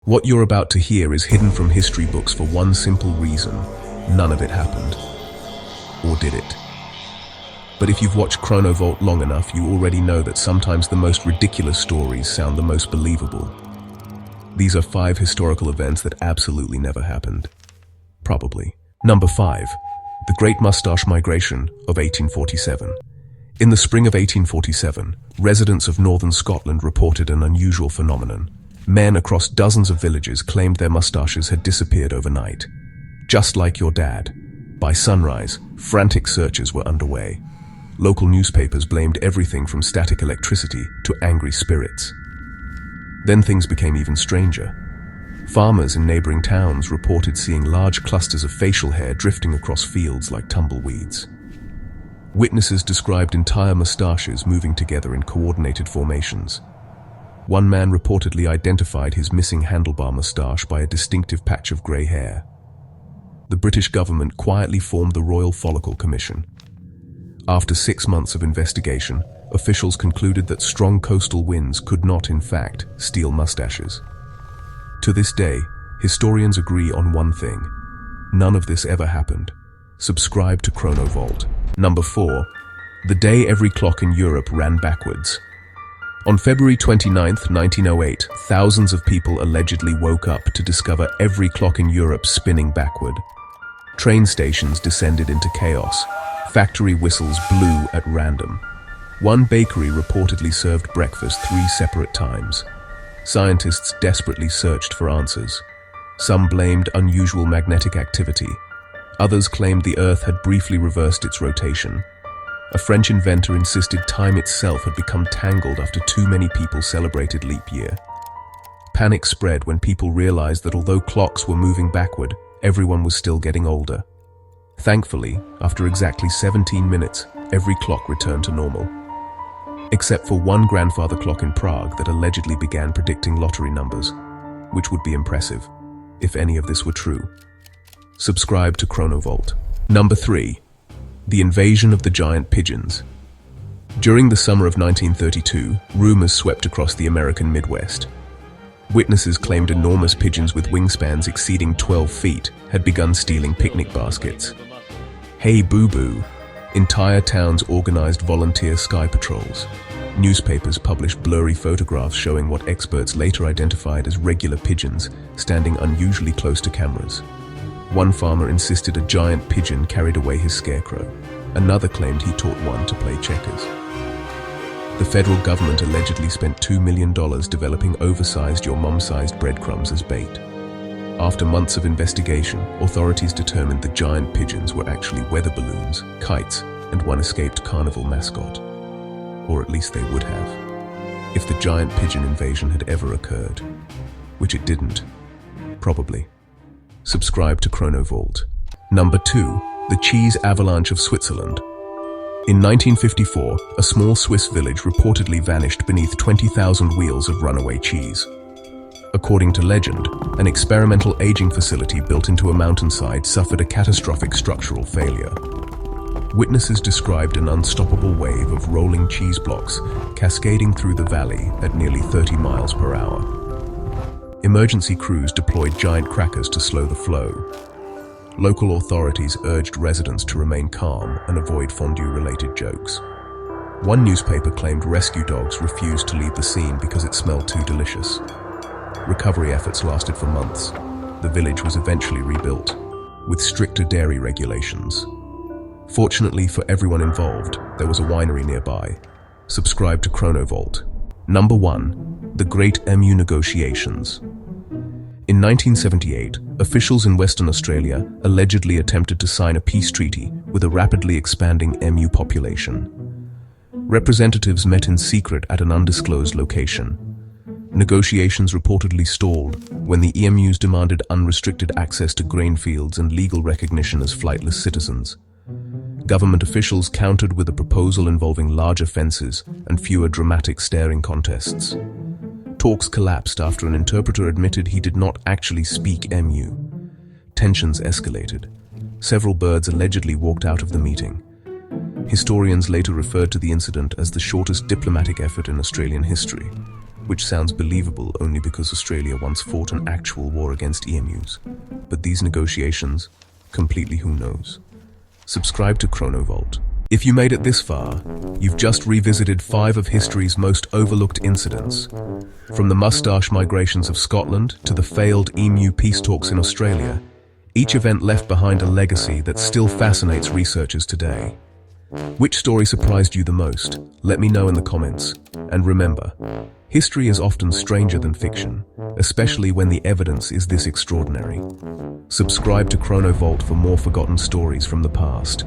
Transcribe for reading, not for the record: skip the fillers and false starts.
What you're about to hear is hidden from history books for one simple reason: none of it happened. Or did it? But if you've watched Chrono Vault long enough, you already know that sometimes the most ridiculous stories sound the most believable. These are 5 historical events that absolutely never happened. Probably. Number 5. The Great Mustache Migration of 1847. In the spring of 1847, residents of northern Scotland reported an unusual phenomenon. Men across dozens of villages claimed their mustaches had disappeared overnight. Just like your dad. By sunrise, frantic searches were underway. Local newspapers blamed everything from static electricity to angry spirits. Then things became even stranger. Farmers in neighboring towns reported seeing large clusters of facial hair drifting across fields like tumbleweeds. Witnesses described entire mustaches moving together in coordinated formations. One man reportedly identified his missing handlebar mustache by a distinctive patch of grey hair. The British government quietly formed the Royal Follicle Commission. After 6 months of investigation, officials concluded that strong coastal winds could not, in fact, steal mustaches. To this day, historians agree on one thing: none of this ever happened. Subscribe to Chrono Vault. Number 4. The day every clock in Europe ran backwards. On February 29, 1908, thousands of people allegedly woke up to discover every clock in Europe spinning backward. Train stations descended into chaos. Factory whistles blew at random. One bakery reportedly served breakfast 3 separate times. Scientists desperately searched for answers. Some blamed unusual magnetic activity. Others claimed the Earth had briefly reversed its rotation. A French inventor insisted time itself had become tangled after too many people celebrated leap year. Panic spread when people realized that although clocks were moving backward, everyone was still getting older. Thankfully, after exactly 17 minutes, every clock returned to normal. Except for one grandfather clock in Prague that allegedly began predicting lottery numbers, which would be impressive, if any of this were true. Subscribe to Chrono Vault. Number 3. The invasion of the giant pigeons. During the summer of 1932, rumors swept across the American Midwest. Witnesses claimed enormous pigeons with wingspans exceeding 12 feet had begun stealing picnic baskets. Hey boo-boo! Entire towns organized volunteer sky patrols. Newspapers published blurry photographs showing what experts later identified as regular pigeons standing unusually close to cameras. One farmer insisted a giant pigeon carried away his scarecrow. Another claimed he taught one to play checkers. The federal government allegedly spent $2 million developing oversized your mum-sized breadcrumbs as bait. After months of investigation, authorities determined the giant pigeons were actually weather balloons, kites, and one escaped carnival mascot. Or at least they would have, if the giant pigeon invasion had ever occurred. Which it didn't. Probably. Subscribe to Chrono Vault. Number 2. The Cheese Avalanche of Switzerland. In 1954, a small Swiss village reportedly vanished beneath 20,000 wheels of runaway cheese. According to legend, an experimental aging facility built into a mountainside suffered a catastrophic structural failure. Witnesses described an unstoppable wave of rolling cheese blocks cascading through the valley at nearly 30 miles per hour. Emergency crews deployed giant crackers to slow the flow. Local authorities urged residents to remain calm and avoid fondue-related jokes. One newspaper claimed rescue dogs refused to leave the scene because it smelled too delicious. Recovery efforts lasted for months. The village was eventually rebuilt, with stricter dairy regulations. Fortunately for everyone involved, there was a winery nearby. Subscribe to Chrono Vault. Number 1. The Great Emu Negotiations. In 1978, officials in Western Australia allegedly attempted to sign a peace treaty with a rapidly expanding emu population. Representatives met in secret at an undisclosed location. Negotiations reportedly stalled when the emus demanded unrestricted access to grain fields and legal recognition as flightless citizens. Government officials countered with a proposal involving larger fences and fewer dramatic staring contests. Talks collapsed after an interpreter admitted he did not actually speak emu. Tensions escalated. Several birds allegedly walked out of the meeting. Historians later referred to the incident as the shortest diplomatic effort in Australian history. which sounds believable only because Australia once fought an actual war against emus. But these negotiations, completely who knows. Subscribe to Chrono Vault. If you made it this far, you've just revisited 5 of history's most overlooked incidents. From the Mustache migrations of Scotland to the failed emu peace talks in Australia, each event left behind a legacy that still fascinates researchers today. Which story surprised you the most? Let me know in the comments. And remember, history is often stranger than fiction, especially when the evidence is this extraordinary. Subscribe to Chrono Vault for more forgotten stories from the past.